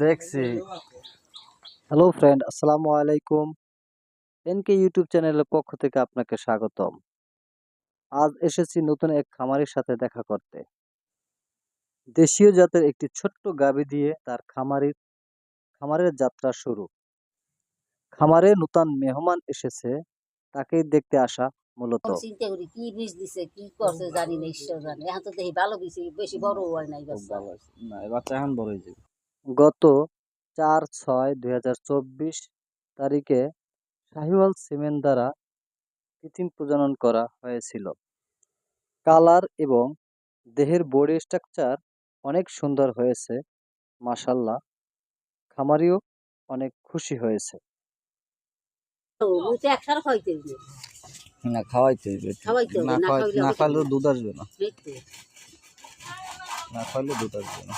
দেখছি। Hello friend, আসসালামু আলাইকুম। এনকে ইউটিউব চ্যানেলের পক্ষ থেকে আপনাকে স্বাগতম। আজ এসেছি নতুন এক খামারের সাথে দেখা করতে। দেশীয় জাতের একটি ছোট্ট গাভী দিয়ে তার খামারের যাত্রা শুরু। খামারে নতুন মেহমান এসেছে, তাকেই দেখতে আসা মূলত। চিন্তা করি কি বীজ দিছে কি করছে জানি না, ঈশ্বর জানে। এখন তো দেখি ভালো বীজ, বেশি বড় হয় নাই বাচ্চা। বাচ্চা এখন বড় হয়ে যাবে। গত 4/6/2024 তারিখে শাহিওয়াল সিমেন্ট দ্বারা কৃত্রিম প্রজনন করা হয়েছিল। কালার এবং দেহের বডি স্ট্রাকচার অনেক সুন্দর হয়েছে, মাশাআল্লাহ। খামারিও অনেক খুশি হয়েছে। একসাথে খাইতে হবে, না খাওয়াইতে হবে, খাওয়াইতে হবে, না খাওয়াইলে না খাওয়ালে দুধ আসবে না, হবে। না খাওয়ালে দুধ আসবে না।